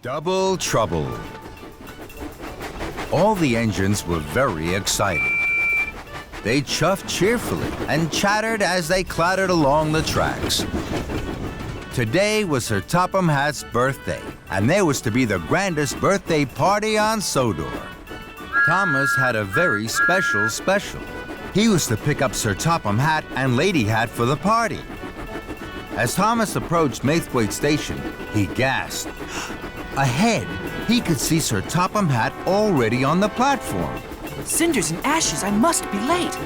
Double trouble. All the engines were very excited. They chuffed cheerfully and chattered as they clattered along the tracks. Today was Sir Topham Hatt's birthday, and there was to be the grandest birthday party on Sodor. Thomas had a very special. He was to pick up Sir Topham Hatt and Lady Hatt for the party. As Thomas approached Maithwaite Station, he gasped. Ahead, he could see Sir Topham Hatt already on the platform. Cinders and ashes, I must be late.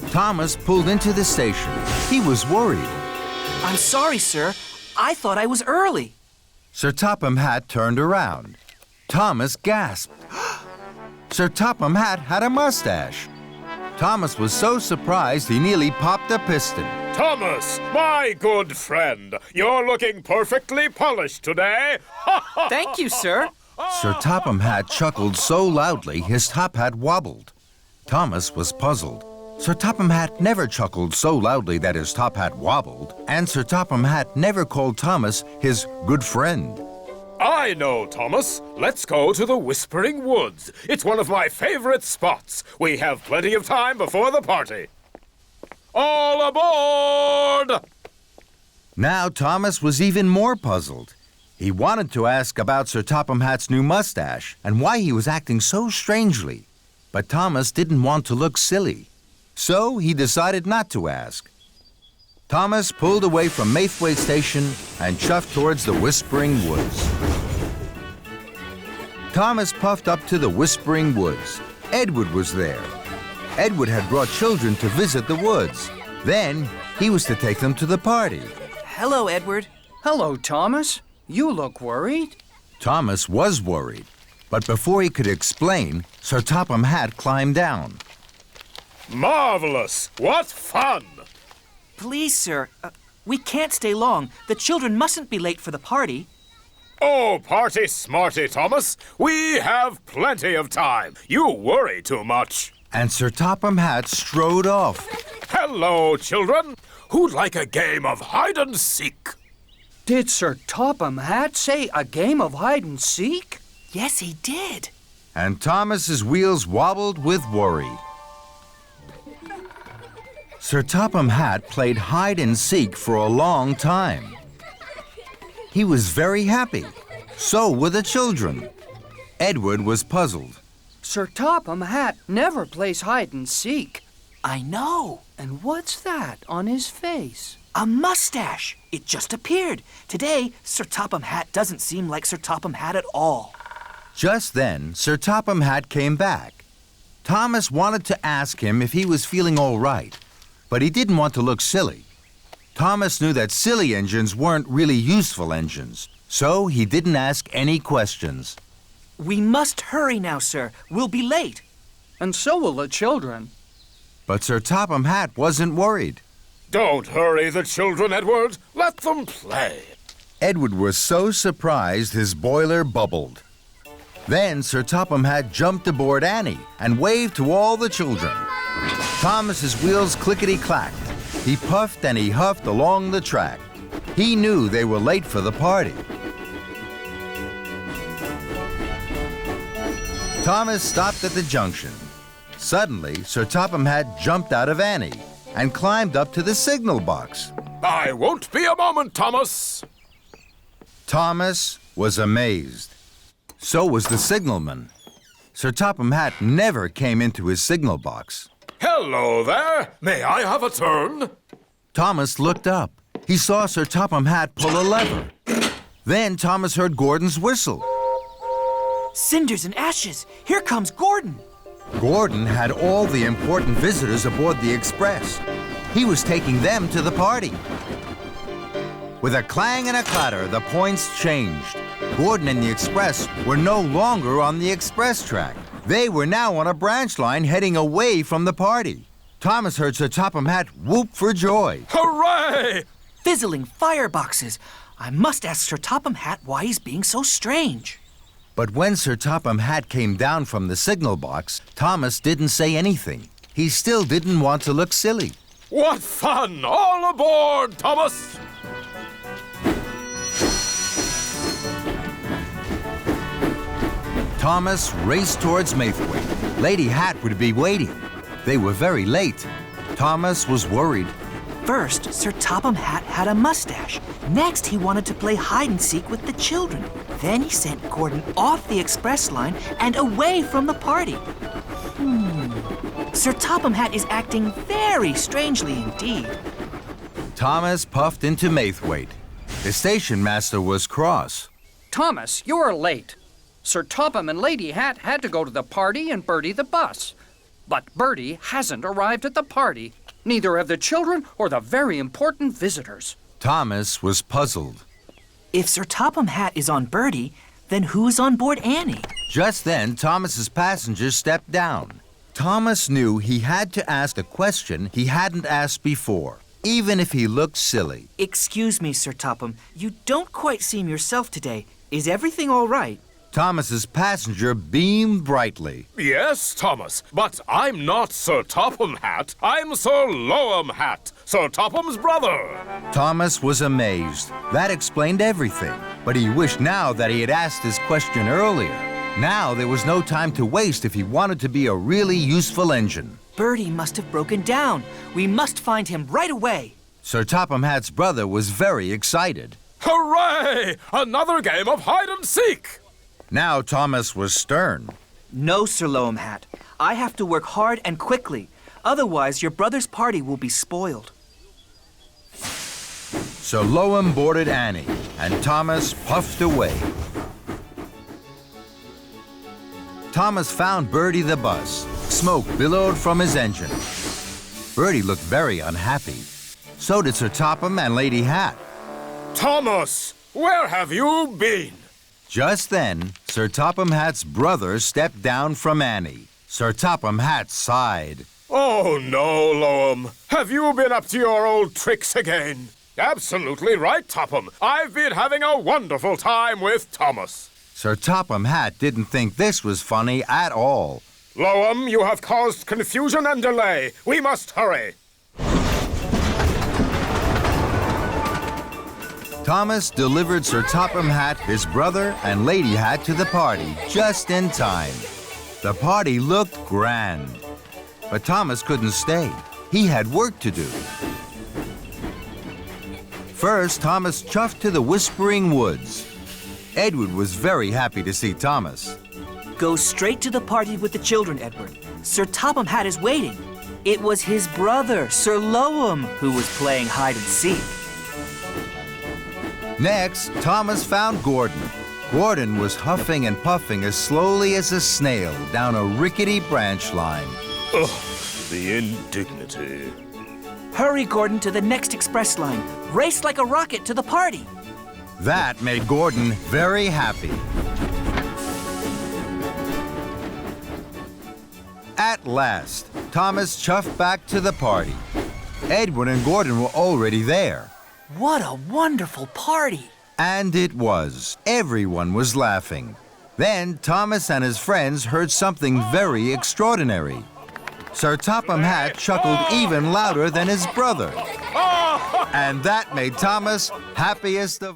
Thomas pulled into the station. He was worried. I'm sorry, sir. I thought I was early. Sir Topham Hatt turned around. Thomas gasped. Sir Topham Hatt had a mustache. Thomas was so surprised he nearly popped a piston. Thomas, my good friend, you're looking perfectly polished today. Thank you, sir. Sir Topham Hatt chuckled so loudly his top hat wobbled. Thomas was puzzled. Sir Topham Hatt never chuckled so loudly that his top hat wobbled, and Sir Topham Hatt never called Thomas his good friend. I know, Thomas. Let's go to the Whispering Woods. It's one of my favorite spots. We have plenty of time before the party. All aboard! Now Thomas was even more puzzled. He wanted to ask about Sir Topham Hatt's new mustache and why he was acting so strangely. But Thomas didn't want to look silly. So he decided not to ask. Thomas pulled away from Maithwaite Station and chuffed towards the Whispering Woods. Thomas puffed up to the Whispering Woods. Edward was there. Edward had brought children to visit the woods. Then he was to take them to the party. Hello, Edward. Hello, Thomas. You look worried. Thomas was worried. But before he could explain, Sir Topham Hatt climbed down. Marvelous! What fun! Please, sir, we can't stay long. The children mustn't be late for the party. Oh, party smarty, Thomas. We have plenty of time. You worry too much. And Sir Topham Hatt strode off. Hello, children. Who'd like a game of hide-and-seek? Did Sir Topham Hatt say a game of hide-and-seek? Yes, he did. And Thomas's wheels wobbled with worry. Sir Topham Hatt played hide-and-seek for a long time. He was very happy. So were the children. Edward was puzzled. Sir Topham Hatt never plays hide-and-seek. I know. And what's that on his face? A mustache. It just appeared. Today, Sir Topham Hatt doesn't seem like Sir Topham Hatt at all. Just then, Sir Topham Hatt came back. Thomas wanted to ask him if he was feeling all right, but he didn't want to look silly. Thomas knew that silly engines weren't really useful engines, so he didn't ask any questions. We must hurry now, sir. We'll be late. And so will the children. But Sir Topham Hatt wasn't worried. Don't hurry the children, Edward. Let them play. Edward was so surprised his boiler bubbled. Then Sir Topham Hatt jumped aboard Annie and waved to all the children. Thomas's wheels clickety-clacked. He puffed and he huffed along the track. He knew they were late for the party. Thomas stopped at the junction. Suddenly, Sir Topham Hatt jumped out of Annie and climbed up to the signal box. I won't be a moment, Thomas. Thomas was amazed. So was the signalman. Sir Topham Hatt never came into his signal box. Hello there. May I have a turn? Thomas looked up. He saw Sir Topham Hatt pull a lever. Then Thomas heard Gordon's whistle. Cinders and ashes. Here comes Gordon. Gordon had all the important visitors aboard the express. He was taking them to the party. With a clang and a clatter, the points changed. Gordon and the express were no longer on the express track. They were now on a branch line heading away from the party. Thomas heard Sir Topham Hatt whoop for joy. Hooray! Fizzling fireboxes. I must ask Sir Topham Hatt why he's being so strange. But when Sir Topham Hatt came down from the signal box, Thomas didn't say anything. He still didn't want to look silly. What fun! All aboard, Thomas! Thomas raced towards Maithwaite. Lady Hatt would be waiting. They were very late. Thomas was worried. First, Sir Topham Hatt had a mustache. Next, he wanted to play hide-and-seek with the children. Then he sent Gordon off the express line and away from the party. Sir Topham Hatt is acting very strangely indeed. Thomas puffed into Maithwaite. The station master was cross. Thomas, you're late. Sir Topham and Lady Hatt had to go to the party and Bertie the bus. But Bertie hasn't arrived at the party. Neither have the children or the very important visitors. Thomas was puzzled. If Sir Topham Hatt is on Bertie, then who's on board Annie? Just then, Thomas's passengers stepped down. Thomas knew he had to ask a question he hadn't asked before, even if he looked silly. Excuse me, Sir Topham. You don't quite seem yourself today. Is everything all right? Thomas's passenger beamed brightly. Yes, Thomas, but I'm not Sir Topham Hatt. I'm Sir Loam Hatt, Sir Topham's brother. Thomas was amazed. That explained everything. But he wished now that he had asked his question earlier. Now there was no time to waste if he wanted to be a really useful engine. Bertie must have broken down. We must find him right away. Sir Topham Hatt's brother was very excited. Hooray! Another game of hide-and-seek! Now Thomas was stern. No, Sir Loam Hatt. I have to work hard and quickly. Otherwise, your brother's party will be spoiled. So Loam boarded Annie, and Thomas puffed away. Thomas found Bertie the bus. Smoke billowed from his engine. Bertie looked very unhappy. So did Sir Topham and Lady Hatt. Thomas, where have you been? Just then, Sir Topham Hatt's brother stepped down from Annie. Sir Topham Hatt sighed. Oh, no, Loam. Have you been up to your old tricks again? Absolutely right, Topham. I've been having a wonderful time with Thomas. Sir Topham Hatt didn't think this was funny at all. Loam, you have caused confusion and delay. We must hurry. Thomas delivered Sir Topham Hatt, his brother, and Lady Hatt to the party just in time. The party looked grand. But Thomas couldn't stay. He had work to do. First, Thomas chuffed to the Whispering Woods. Edward was very happy to see Thomas. Go straight to the party with the children, Edward. Sir Topham Hatt is waiting. It was his brother, Sir Loam, who was playing hide-and-seek. Next, Thomas found Gordon. Gordon was huffing and puffing as slowly as a snail down a rickety branch line. Ugh, the indignity. Hurry, Gordon, to the next express line. Race like a rocket to the party. That made Gordon very happy. At last, Thomas chuffed back to the party. Edward and Gordon were already there. What a wonderful party! And it was. Everyone was laughing. Then Thomas and his friends heard something very extraordinary. Sir Topham Hatt chuckled even louder than his brother. And that made Thomas happiest of all.